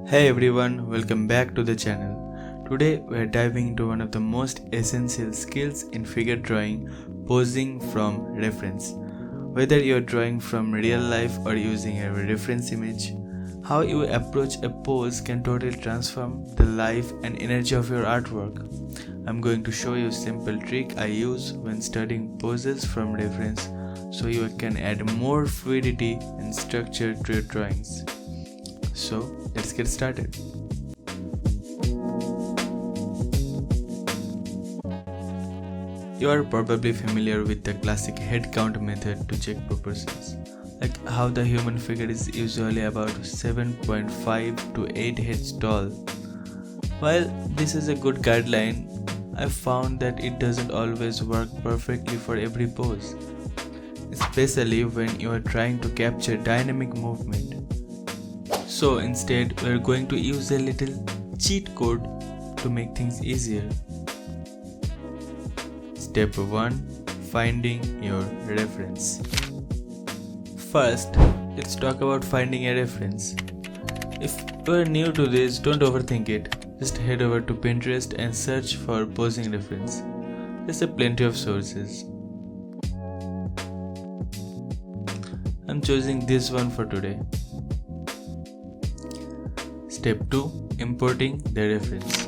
Hey everyone, welcome back to the channel. Today we are diving into one of the most essential skills in figure drawing, posing from reference. Whether you are drawing from real life or using a reference image, how you approach a pose can totally transform the life and energy of your artwork. I'm going to show you a simple trick I use when studying poses from reference so you can add more fluidity and structure to your drawings. So let's get started. You are probably familiar with the classic head count method to check proportions, like how the human figure is usually about 7.5 to 8 heads tall. While this is a good guideline, I found that it doesn't always work perfectly for every pose, especially when you are trying to capture dynamic movement. So instead, we are going to use a little cheat code to make things easier. Step 1. Finding your reference. First, let's talk about finding a reference. If you are new to this, don't overthink it. Just head over to Pinterest and search for posing reference. There's plenty of sources. I'm choosing this one for today. Step 2. Importing the reference.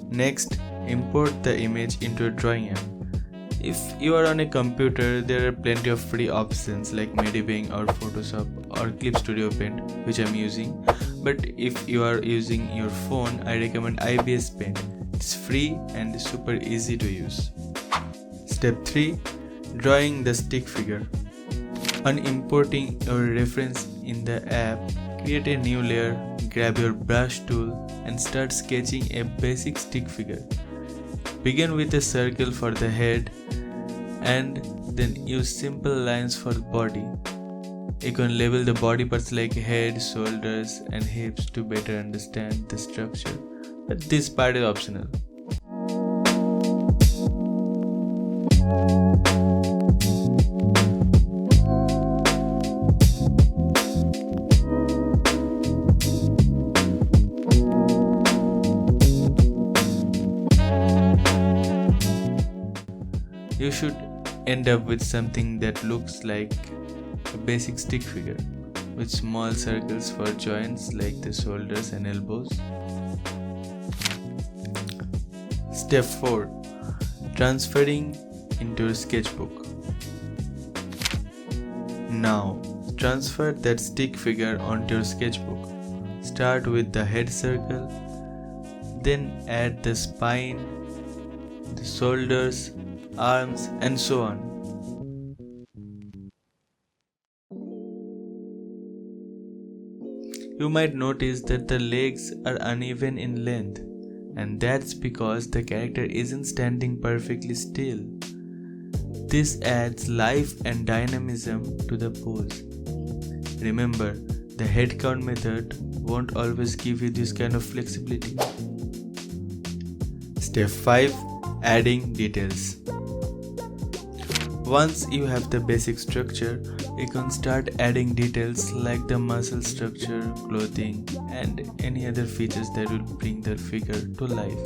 Next, import the image into a drawing app. If you are on a computer, there are plenty of free options like Medibang or Photoshop or Clip Studio Paint, which I'm using. But if you are using your phone, I recommend IBS Paint. It's free and super easy to use. Step 3. Drawing the stick figure. On importing your reference in the app, create a new layer, grab your brush tool and start sketching a basic stick figure. Begin with a circle for the head and then use simple lines for the body. You can label the body parts like head, shoulders and hips to better understand the structure, but this part is optional. You should end up with something that looks like a basic stick figure with small circles for joints like the shoulders and elbows. Step 4. Transferring into your sketchbook. Now, transfer that stick figure onto your sketchbook. Start with the head circle, then add the spine, the shoulders, arms and so on. You might notice that the legs are uneven in length, and that's because the character isn't standing perfectly still. This adds life and dynamism to the pose. Remember, the head count method won't always give you this kind of flexibility. Step 5. Adding details. Once you have the basic structure, you can start adding details like the muscle structure, clothing, and any other features that will bring the figure to life.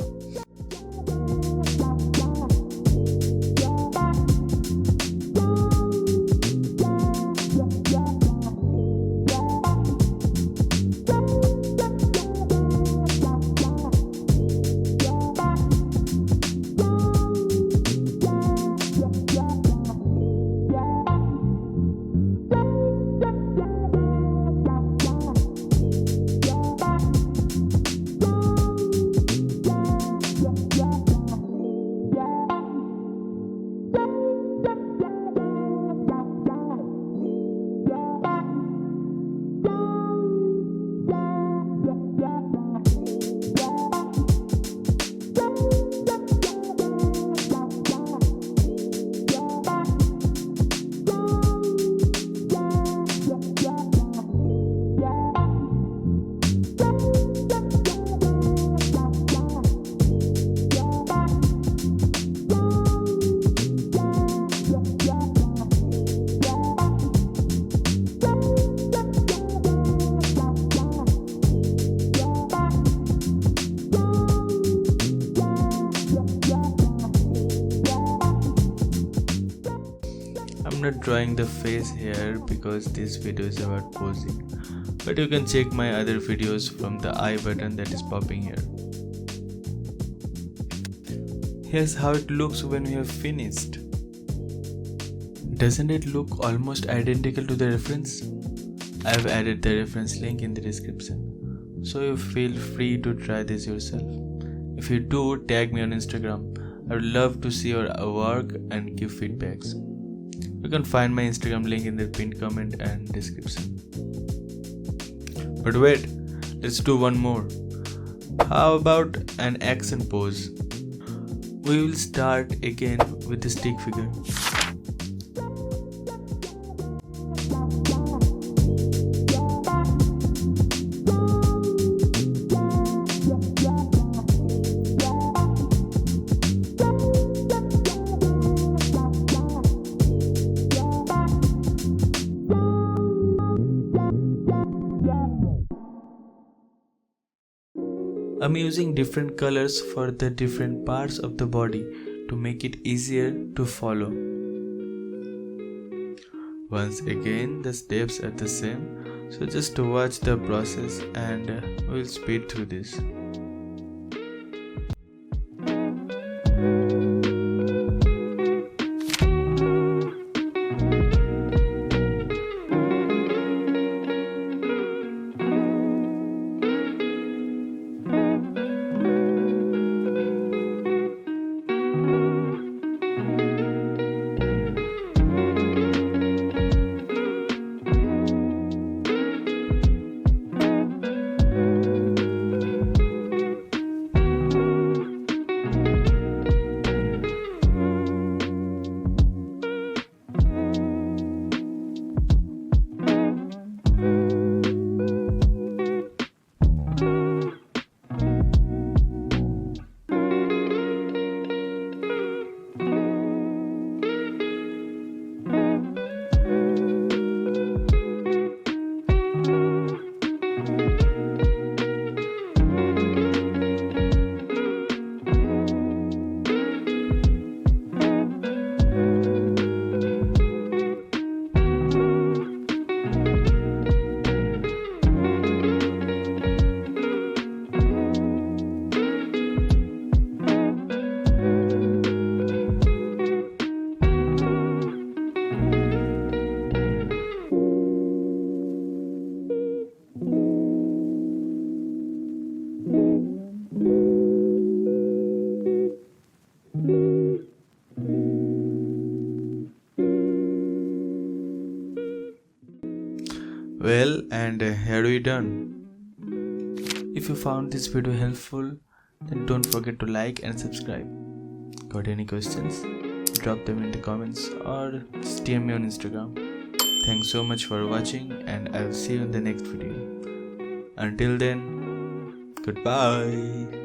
not drawing the face here because this video is about posing, but you can check my other videos from the I button that is popping here. Here's how it looks when we have finished. Doesn't it look almost identical to the reference? I've added the reference link in the description, so you feel free to try this yourself. If you do, tag me on Instagram. I would love to see your work and give feedbacks. You can find my Instagram link in the pinned comment and description. But wait, let's do one more. How about an action pose? We will start again with the stick figure. I'm using different colors for the different parts of the body to make it easier to follow. Once again, the steps are the same, so just watch the process and we'll speed through this. Well, and here we done. If you found this video helpful, then don't forget to like and subscribe. Got any questions? Drop them in the comments or just DM me on Instagram. Thanks so much for watching and I'll see you in the next video. Until then, goodbye.